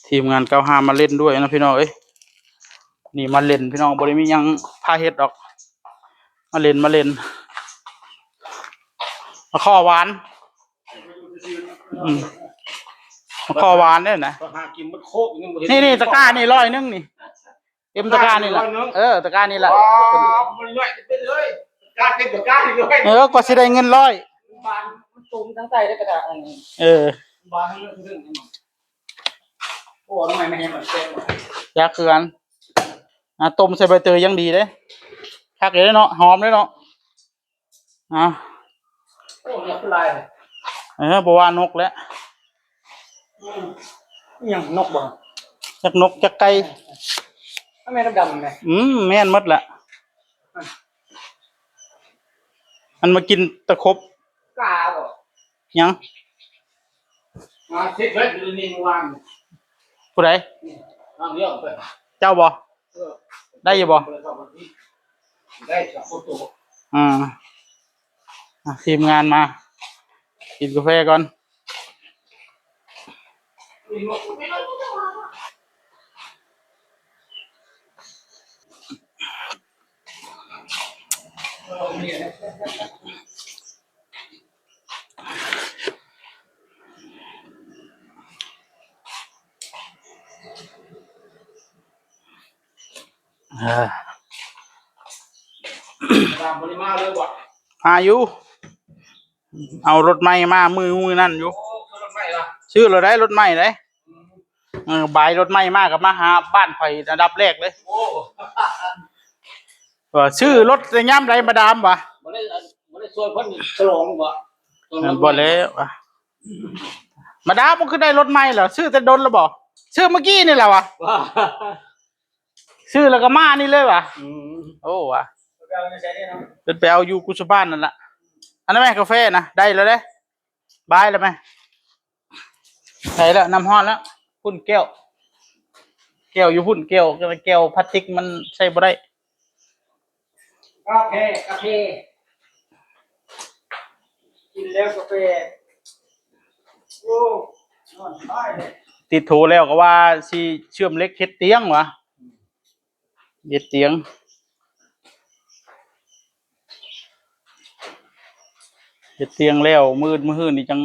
ทีมงาน95มาเล่นด้วยนะพี่น้องเอ้ยนี่มาเล่นพี่น้องบ่ได้มีหยังพาเฮ็ดดอกมาเล่นมาข้อหวานมาข้อหวานเนี่ยนะนี่ตะกร้านี่100นึงนี่เต็มตะกร้านี่แหละตะกร้านี่แหละมันย่อยเป็นเลยกาเต็มตะกร้าเลยก็สิได้เงิน100บานมันตุ่มทั้งใจได้กระดาษบานทั้งเรื่องโอ้ทำไมไม่ให้มันเต็มยากเกินต้มใส่ใบเตยยังดีเด้คักเลยเนาะหอมเลยเนาะโอ้ยลายบ่ว่านกแล้วยังนกบ่จักนกจักไก่แม่ดำไงแม่นหมดละมันมากินตะครบกาบ่ยังมาเช็ดเล็ดดูนี่วางผู้ใดเรื่องไปเจ้าบ่ได้อยู่บ่ได้จากโฟโต้ทีมงานมากินกาแฟก่อนมาอยู่เอารถใหม่มามือนั่นอยู่ชื่อเราได้รถใหม่เลยบายรถใหม่มากกับมาหาบ้านไผ่ระดับแรกเลยชื่อรถจะย่ำไรมาดามวะบ่ได้ช่วยคนฉลองบ่บ่แล้วมาดามมันคือได้รถใหม่เหรอชื่อจะโดนแล้วบ่ชื่อเมื่อกี้นี่แหละวะชื่อแล้วก็มานี่เลยวะโอ้วะเป็นไปเอาอยู่กุศบ้านนั่นแหละอันนั้นแม่กาแฟนะได้แล้วเด้บายแล้วไหมใส่แล้วน้ำฮ้อนแล้วพุ่นแก้วอยู่พุ่นแก้วพลาสติกมันใส่บ่ได้กาแฟกินแล้วกาแฟโอ้นอนได้เลยติดโถแล้วก็ว่าสิเชื่อมเล็กเฮ็ดเตียงวะเฮ็ดเตียงแล้วมืดนี่จัง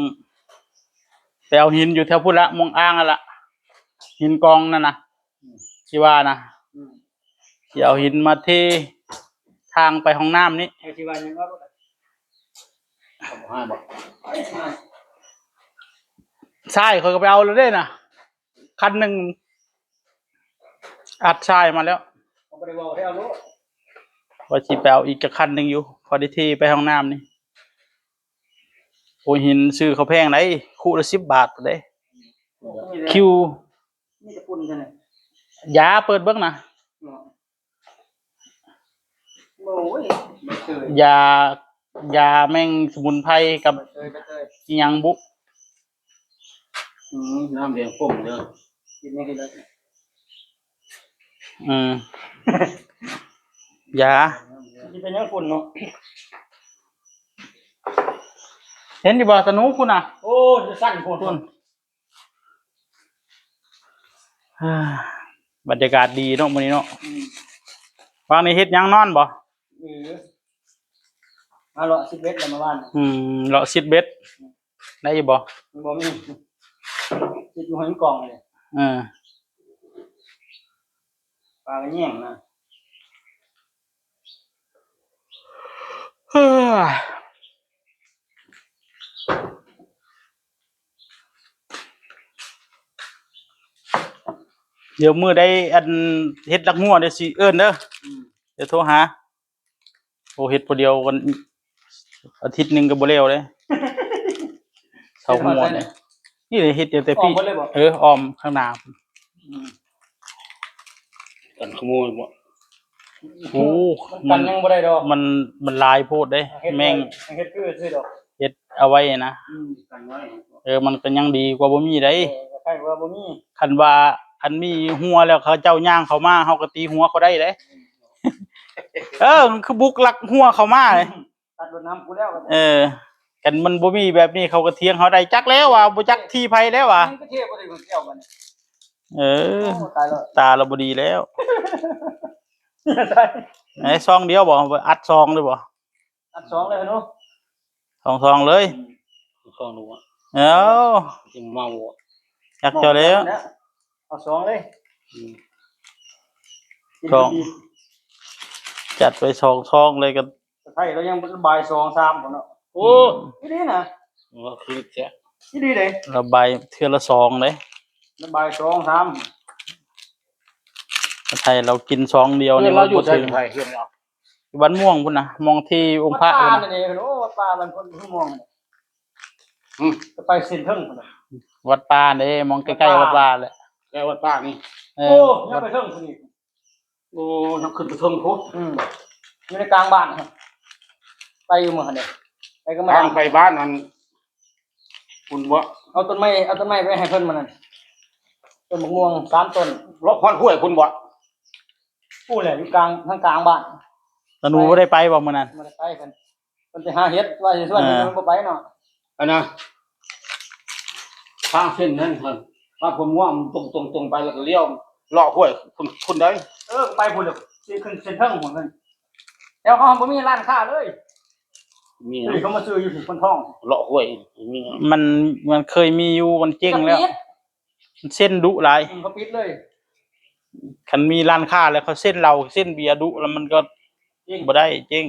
ไปเอาหินอยู่แถวพุ่นละมองอ่างละหินกองนั่นนะที่ว่านะเอาหินมาเททางไปห้องน้ำนี้ที่ว่ายังว่าบ่ใช่เขาก็ไปเอาเลยได้นะคันหนึ่งอัดทรายมาแล้วว่าสิไปเอาอีกจะคันหนึ่งอยู่พอได้ที่ไปห้องน้ำนี่โอ้หินซื้อเขาแพงไหนคู่ละ10 บาทเลยคิวนี่จะปุ่นกันเลยยาเปิดเบิ้งนะยาแม่งสมุนไพรกับยังบุน้ำเลี้ยงปุ่มเด้อกินไม่กินเลยยาที่เป็นยังฝุ่นเนาะเห็นดิบ่สนุกคุณอ่ะโอ้จะสั้นฝุ่นบรรยากาศดีเนาะมื้อนี้เนาะวางในเฮ็ดยังนอนบ่มาเลาะซิดเบ็ดแล้วมาบ้านเลาะซิดเบ็ดได้อยู่บ่มีซิดอยู่ในกล่องเลยปลาแย่งนะเดี๋ยวมื้อได้อันเฮ็ดลักงัวเดี๋ยวสิเอิ้นเด้อเดี๋ยวโทรหาโอ้เฮ็ดผู้เดียวกันอาทิตย์นึงก็บ่แล้วเด้เซาหัวเนี่ยนี่เฮ็ดเดี๋ยวแต่พี่ออมข้างหน้ากันขโมยบ่โอ้มันยังบ่ได้ดอกมันลายโพดเด้แม่งเฮ็ดคือซื่อดอกเฮ็ดเอาไว้นะกันไว้มันก็ยังดีกว่าบ่มีได้ใช่ว่าบ่มีคันมีหัวแล้วเขาเจ้าย่างเข้ามาเฮาก็ตีหัวเขาได้เด้มันคือบุกลักหัวเข้ามาเลยตัดรถน้ำกูแล้วกันมันบ่มีแบบนี้เขาก็เถียงเขาได้จักแล้วว่าบ่จักที่ไผแล้วว่ะ เออ ตายแล้ว ตาเราบดีแล้ว ตาย ไอ้ซองเดียวบ่อัดซองเลยบ่ อันสองเลยเนาะ ซองเลย สองหนูอ่ะ เอ้า จริงเมาอ่ะ อยากเจอแล้ว เอาสองเลย ซองจัดไปซองเลยกัน ไทยเรายังบายสองสามคนเนาะโอ้ยดีนะว่าคือแค่ดีเลย ระบายเทื่อละซองเลย บายสองสาม ไทยเรากินซองเดียวนี่ เราอยู่ บ่ถึง ไทยเพื่อนเรา บ้านม่วงพุ่นน่ะมองที่องค์พระ ป พุ่ ลาน น่ะ เนี่ยโอ้ปลามันคนมองจะไปเซ็นทรัล วัดป่าเด้มองใกล้ๆวัดป่าแหละ แกวัดป้านี่ เอ โอ้ อ ยังไปเทิงคนนี้โอ้ยังขึ้นไปเทิงพุทธอยู่ในกลางบ้านครับไปอยู่เมื่อเนี่ยไปก็มาทางไปบ้านนั้นคุณวะเอาต้นไม้ไปให้เพิ่นมานั่นต้นมะม่วง3 ต้นรอบพอนห้วยคุณวะผู้แหละอยู่กลางทางกลางบ้าน ตะหนูบ่ได้ไปบ่มื้อนั้น มันไปกันมันจะหาเห็ดว่าสิส่วนมันบ่ไปเนาะอันน่ะทางเส้นนั้นครับว่าผมว่ามันตรงไปแล้วก็เลี้ยวเลาะห้วยคุณได้ไปพุ่นเด้อสิขึ้นเส้นเทิงพุ่นนั่นแล้วเขาบ่มีร้านค้าเลยมีเขามาซื้ออยู่ที่คนท้องเลาะห้วยมี มันเคยมีอยู่มันเจ๊งแล้วเส้นดุหลาย เขาปิดเลย คันมีร้านค้าแล้วเขาเส้นเหล้าเส้นเบียร์ดุแล้วมันก็บ่ได้เจ๊ง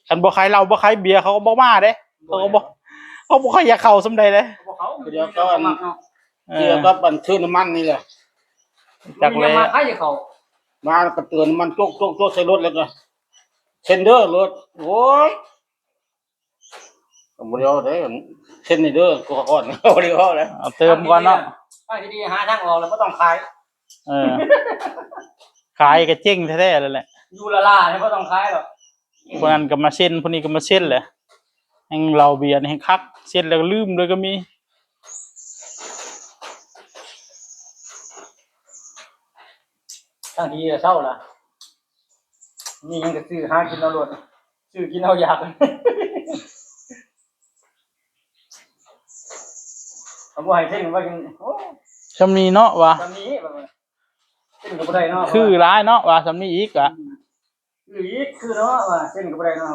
คันบ่ขายเหล้าบ่ขายเบียร์เขาก็บ่มาเด้เขาก็บ่ค่อยอยากเข้าซำใดเด้ เดี๋ยวก็เดี๋ยวก็บันทึกน้ำมันนี่แหละ จักเลย มาใครจะเข้ามากระเตือนมันโจกใส่รถแล้วก็เซนเดอร์รถโอ้ยบ่ได้เอาได้เซนเดอร์ก็ก่อนบ่ได้เอาแล้ว เอาเติมก่อนเนาะ ที่ดีหาทางออกแล้วบ่ต้องขาย ขายก็เจ๊งแท้ๆเลยแหละ อยู่ละล่าเนี่ยบ่ต้องขายหรอก คนนั้นก็มาเส้นคนนี้ก็มาเส้นแหละแห่งเหล้าเบียร์นี่แห่งคักเส้นแล้วก็ลืมเลยก็มี ทางดีเศร้าล่ะนี่ยังก็ซื้อหากินเอาโลดซื้อกินเอาอยากเอาบ่ให้เท่งว่าจังโอ้ ซำนี้เนาะว่า ตอนนี้แบบเส้นก็บ่ได้เนาะ คือหลายเนาะว่าซำนี้อีกอ่ะ คือเนาะว่าเส้นก็บ่ได้เนาะ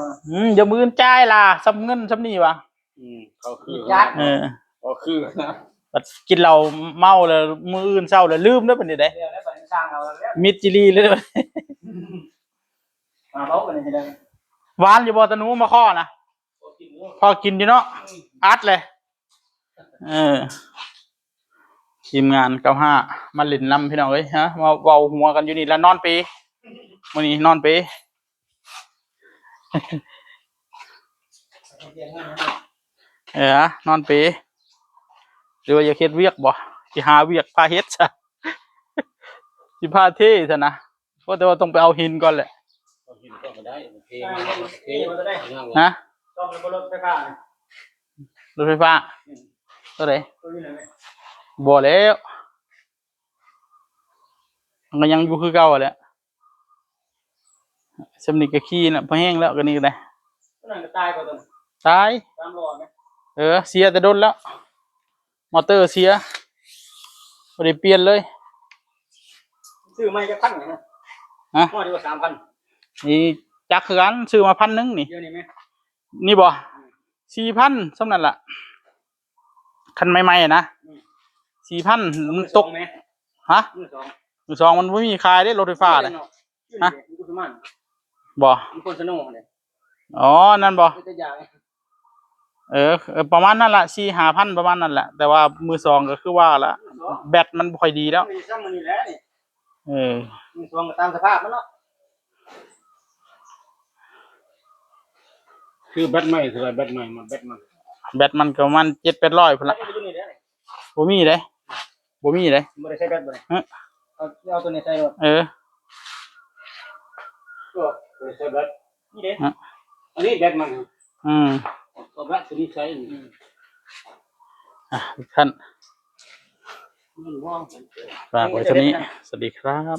อย่ามื้อจ่ายล่ะซำเงินซำนี้ว่ะ เขาคือยัดก็คือนะ บัดกินเหล้าเมาแล้วมื้ออื่นเช้าแล้วลืมเด้อบัดนี้เด้ เดี๋ยวแล้วบัดสร้างเอาแล้ว มิดจิลีเลยเด้อ มาเว้ากันนี่ได้ หวานอยู่บ่ตะหนูมาข้อนะพอกินอยู่เนาะอัดเลยทีมงาน95มาเล่นน้ำพี่น้องเอ้ยฮะมาเว้าหัวกันอยู่นี่แล้วนอนปีมื้อนี้นอนปีนอนปีหรือว่าอยากเฮ็ดเวียกบ่สิหาเวียกพาเฮ็ดซะสิพาเทซะนะเพราะแต่ว่าต้องไปเอาหินก่อนแหละฮะ ต้องเป็นรถไฟฟ้าร ถไฟฟ้าตัวไหนบ่แล้วมันก็ยังอยู่คือเก่าแหละสำนี้ก็ขี้น่ะพอแห้งแล้วก็นี่ก็ได้ นั่นก็ตายก่อนตัว ตาย ตามรอไหม เสียแต่โดนแล้วมอเตอร์เสียบ่ได้เปลี่ยนเลย ซื้อไม่จะพันนะห่อดีกว่า3,000นี่จักคือกันซื้อมา1,000นี่ เดี๋ยวนี้ไหม นี่บ่ 4,000 สำนั้นล่ะคันใหม่ๆนะ 4,000 มันตก ฮะ มือสองมันบ่มีขายเด้รถไฟฟ้าเด้ฮะบ่มีคนสนุกเลย อ๋อนั่นบ่ ตัวอย่าง ประมาณนั้นล่ะ 4-5,000 ประมาณนั้นแหละแต่ว่ามือสองก็คือว่าละแบตมันบ่ค่อยดีแล้วมีซ้ำมันนี่แหละนี่มือสองก็ตามสภาพมันเนาะคือแบตใหม่คืออะไรแบตใหม่มันแบตมันก็ประมาณ700-800พุ่นล่ะบ่มีเด้บ่ได้ใช้แบตบ่ได้เอาตัวนี้ใส่ก่อนก็ใช้แบตนี่เด้อันนี้แบตมันตัวแบตตัวนี้ใช้ท่านฝากไว้เท่านี้สวัสดีครับ